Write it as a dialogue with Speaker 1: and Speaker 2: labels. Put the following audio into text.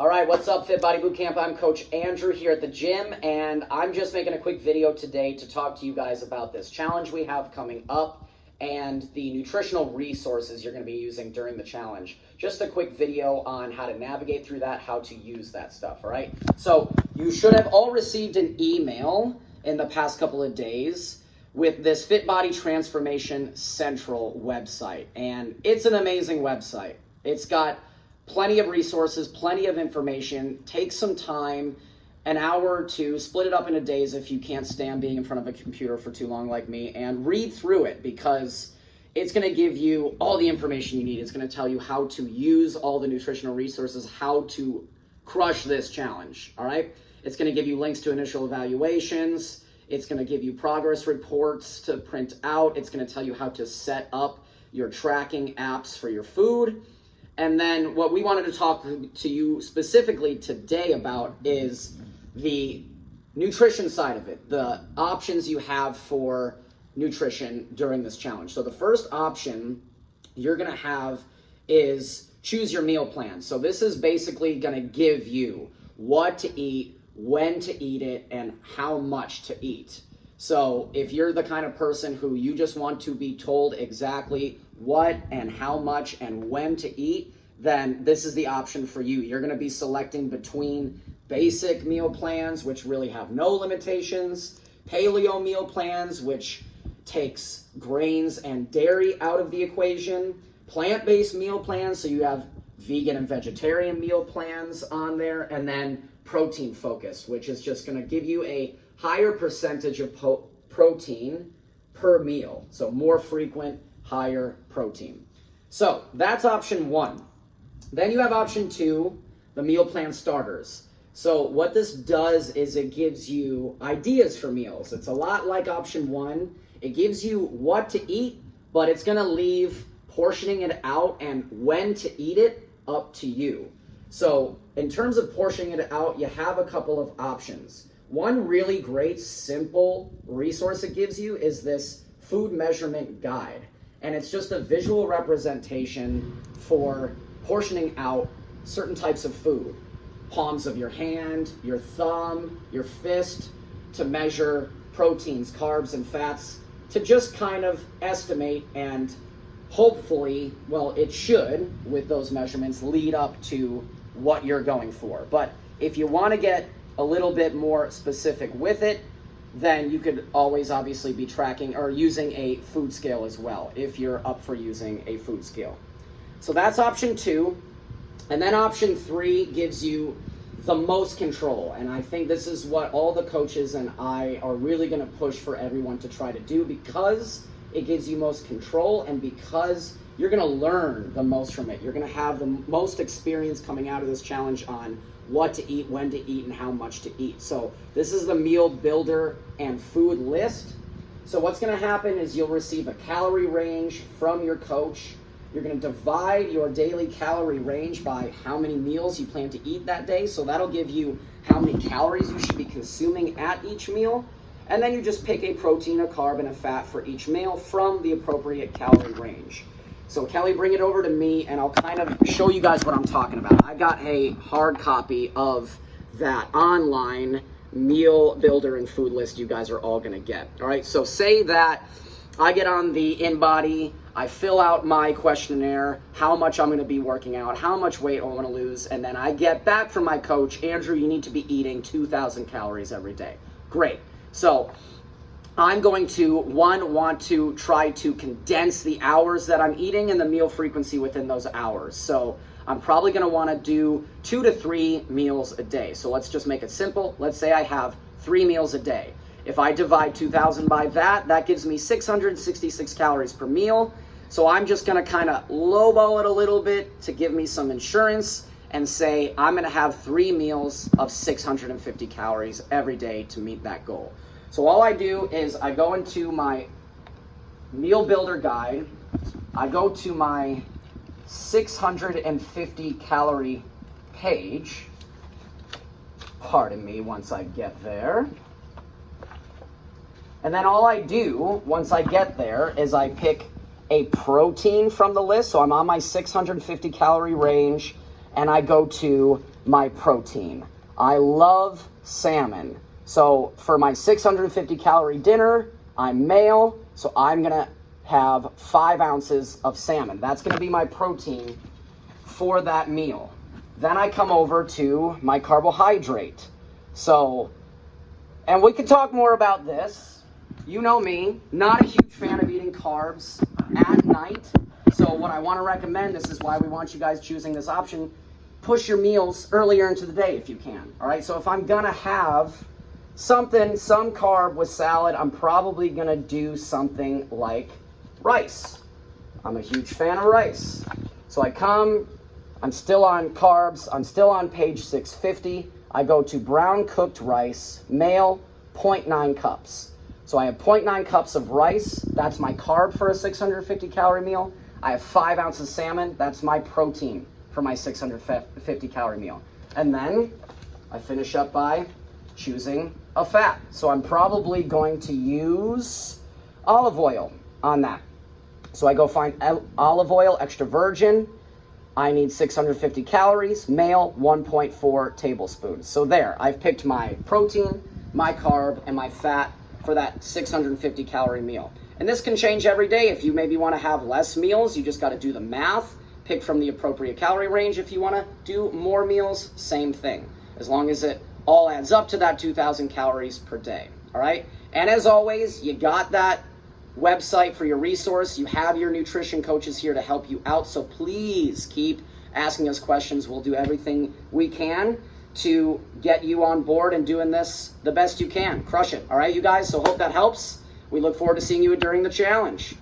Speaker 1: All right, what's up, Fit Body Bootcamp? I'm Coach Andrew here at the gym, and I'm just making a quick video today to talk to you guys about this challenge we have coming up and the nutritional resources you're going to be using during the challenge. Just a quick video on how to navigate through that, how to use that stuff, all right? So you should have all received an email in the past couple of days with this Fit Body Transformation Central website, and it's an amazing website. It's got plenty of resources, plenty of information. Take some time, an hour or two, split it up into days if you can't stand being in front of a computer for too long like me, and read through it because it's going to give you all the information you need. It's going to tell you how to use all the nutritional resources, how to crush this challenge, all right? It's going to give you links to initial evaluations. It's going to give you progress reports to print out. It's going to tell you how to set up your tracking apps for your food. And then what we wanted to talk to you specifically today about is the nutrition side of it, the options you have for nutrition during this challenge. So the first option you're going to have is choose your meal plan. So this is basically going to give you what to eat, when to eat it, and how much to eat. So if you're the kind of person who you just want to be told exactly what and how much and when to eat, then this is the option for you. You're going to be selecting between basic meal plans, which really have no limitations, paleo meal plans, which takes grains and dairy out of the equation, plant-based meal plans, so you have vegan and vegetarian meal plans on there, and then protein focused, which is just going to give you a higher percentage of protein per meal. So more frequent, higher protein. So that's option one. Then you have option two, the meal plan starters. So what this does is it gives you ideas for meals. It's a lot like option one. It gives you what to eat, but it's going to leave portioning it out and when to eat it up to you. So in terms of portioning it out, you have a couple of options. One really great, simple resource it gives you is this food measurement guide. And it's just a visual representation for portioning out certain types of food. Palms of your hand, your thumb, your fist, to measure proteins, carbs, and fats, to just kind of estimate and hopefully, well, it should, with those measurements, lead up to what you're going for. But if you want to get a little bit more specific with it, then you could always obviously be tracking or using a food scale as well, if you're up for using a food scale. So that's option two. And then option three gives you the most control. And I think this is what all the coaches and I are really going to push for everyone to try to do, because it gives you most control and because you're going to learn the most from it. You're going to have the most experience coming out of this challenge on what to eat, when to eat, and how much to eat. So this is the meal builder and food list. So what's going to happen is you'll receive a calorie range from your coach. You're going to divide your daily calorie range by how many meals you plan to eat that day. So that'll give you how many calories you should be consuming at each meal. And then you just pick a protein, a carb, and a fat for each meal from the appropriate calorie range. So Kelly, bring it over to me and I'll kind of show you guys what I'm talking about. I got a hard copy of that online meal builder and food list you guys are all going to get. All right, so say that I get on the InBody, I fill out my questionnaire, how much I'm going to be working out, how much weight I want to lose, and then I get back from my coach, Andrew, you need to be eating 2,000 calories every day. Great. So I'm going to, want to try to condense the hours that I'm eating and the meal frequency within those hours. So I'm probably going to want to do 2 to 3 meals a day. So let's just make it simple. Let's say I have 3 meals a day. If I divide 2,000 by that gives me 666 calories per meal. So I'm just going to kind of lowball it a little bit to give me some insurance and say I'm going to have 3 meals of 650 calories every day to meet that goal. So all I do is I go into my meal builder guide. I go to my 650 calorie page. Pardon me once I get there. And then all I do once I get there is I pick a protein from the list. So I'm on my 650 calorie range and I go to my protein. I love salmon. So for my 650 calorie dinner, I'm male, so I'm gonna have 5 ounces of salmon. That's gonna be my protein for that meal. Then I come over to my carbohydrate. So, and we can talk more about this. You know me, not a huge fan of eating carbs at night. So what I want to recommend, this is why we want you guys choosing this option, push your meals earlier into the day if you can. All right, so if I'm gonna have something, some carb with salad, I'm probably gonna do something like rice. I'm a huge fan of rice. So I'm still on carbs, I'm still on page 650. I go to brown cooked rice, male, 0.9 cups. So I have 0.9 cups of rice, that's my carb for a 650 calorie meal. I have 5 ounces salmon, that's my protein for my 650 calorie meal. And then I finish up by choosing a fat. So I'm probably going to use olive oil on that. So I go find olive oil, extra virgin. I need 650 calories, male, 1.4 tablespoons. So there, I've picked my protein, my carb, and my fat for that 650 calorie meal. And this can change every day. If you maybe want to have less meals, you just got to do the math, pick from the appropriate calorie range. If you want to do more meals, same thing, as long as it all adds up to that 2,000 calories per day. All right. And as always, you got that website for your resource. You have your nutrition coaches here to help you out. So please keep asking us questions. We'll do everything we can to get you on board and doing this the best you can. Crush it. All right, you guys. So hope that helps. We look forward to seeing you during the challenge.